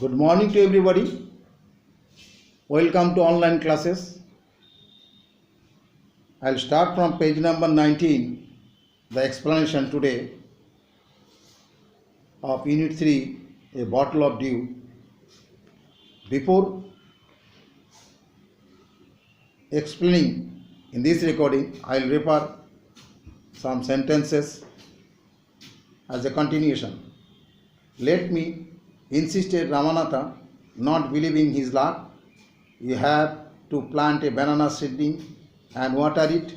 Good morning to everybody. Welcome to online classes. I'll start from page number 19, the explanation today of Unit 3, a bottle of dew. Before explaining in this recording, I'll refer some sentences as a continuation. Let me, insisted Ramanatha, not believing his luck. You have to plant a banana seedling and water it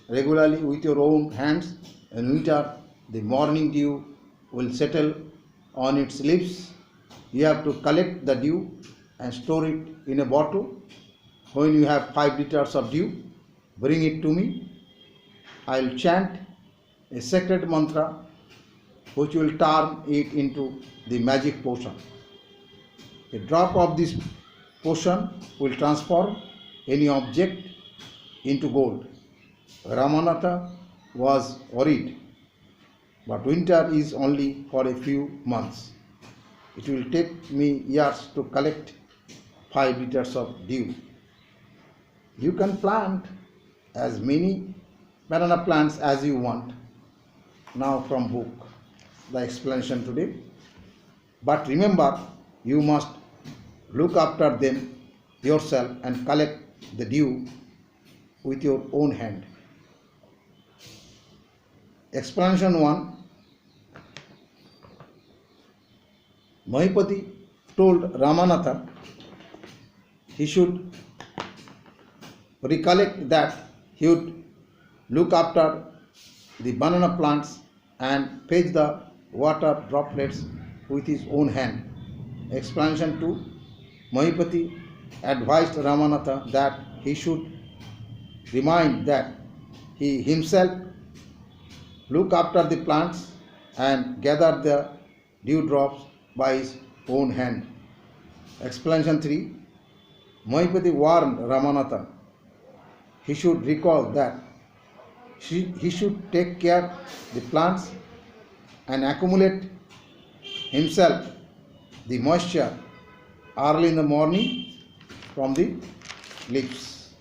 regularly with your own hands. In winter, the morning dew will settle on its leaves. You have to collect the dew and store it in a bottle. When you have 5 liters of dew, bring it to me. I will chant a sacred mantra which will turn it into the magic potion. A drop of this potion will transform any object into gold. Ramanatha was worried, but winter is only for a few months. It will take me years to collect 5 liters of dew. You can plant as many banana plants as you want. Now from book, the explanation today. But remember, you must look after them yourself and collect the dew with your own hand. Explanation 1. Mahipati told Ramanatha he should recollect that he would look after the banana plants and fetch the water droplets with his own hand. Explanation 2. Mahipati advised Ramanatha that he should remind that he himself look after the plants and gather the dewdrops by his own hand. Explanation 3. Mahipati warned Ramanatha he should recall that he should take care of the plants and accumulate himself the moisture early in the morning from the leaves.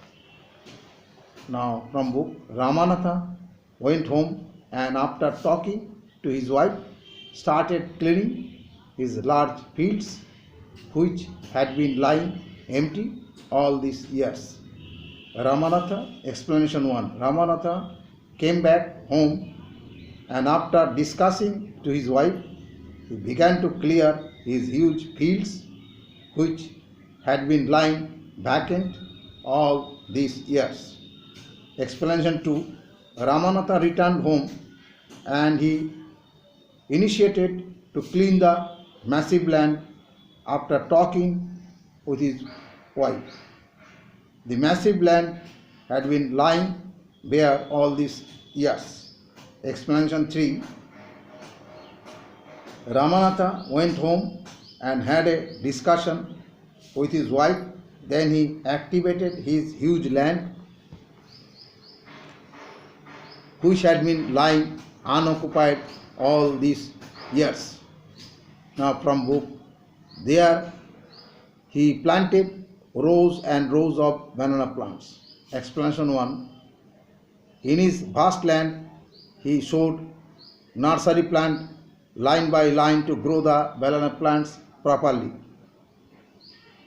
Now from book, Ramanatha went home and after talking to his wife started cleaning his large fields which had been lying empty all these years. Ramanatha, explanation 1. Ramanatha came back home and after discussing to his wife, he began to clear his huge fields which had been lying vacant all these years. Explanation 2. Ramanatha returned home and he initiated to clean the massive land after talking with his wife. The massive land had been lying bare all these years. Explanation 3. Ramanatha went home and had a discussion with his wife. Then he activated his huge land which had been lying unoccupied all these years. Now from book, there he planted rows and rows of banana plants. Explanation 1. In his vast land, he sowed nursery plant line by line to grow the banana plants properly.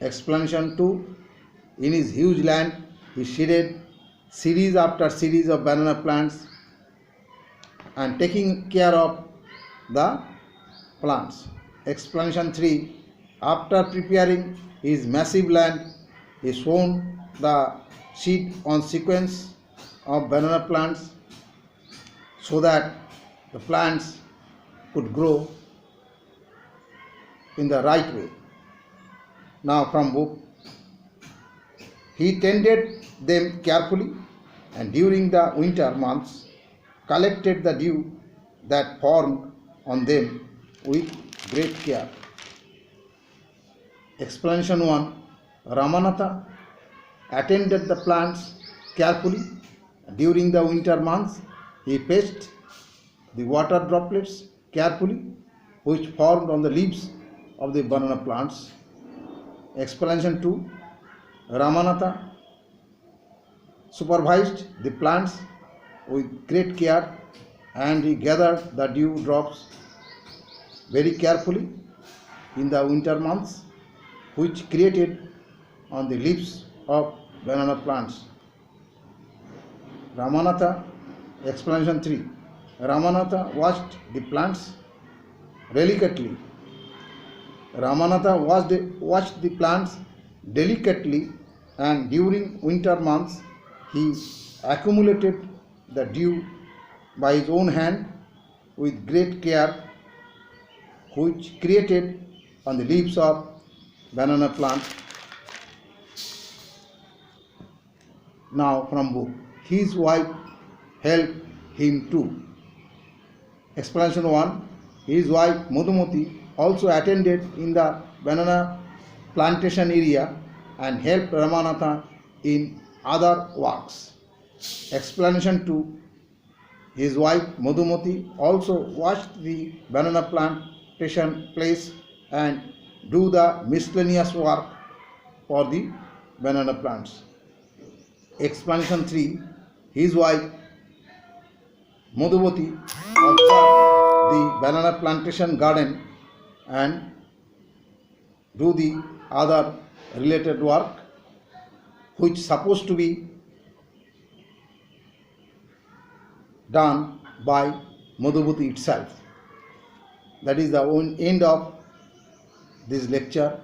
Explanation 2. In his huge land, he seeded series after series of banana plants and taking care of the plants. Explanation 3. After preparing his massive land, he sown the seed on sequence of banana plants so that the plants could grow in the right way. Now from book, he tended them carefully and during the winter months collected the dew that formed on them with great care. Explanation 1. Ramanatha attended the plants carefully. During the winter months, he fetched the water droplets carefully which formed on the leaves of the banana plants. Explanation 2. Ramanatha supervised the plants with great care, and he gathered the dew drops very carefully in the winter months, which created on the leaves of banana plants. Ramanatha. Explanation 3. Ramanatha watched the plants delicately. Ramanatha watched the plants delicately, and during winter months he accumulated the dew by his own hand with great care, which created on the leaves of banana plant. Now from book. His wife helped him too. Explanation 1. His wife Madhumati also attended in the banana plantation area and helped Ramanatha in other works. Explanation 2. His wife Madhumati also watched the banana plantation place and do the miscellaneous work for the banana plants. Explanation 3. His wife Madhumati observed the banana plantation garden and do the other related work which supposed to be done by Madhumati itself. That is the end of this lecture.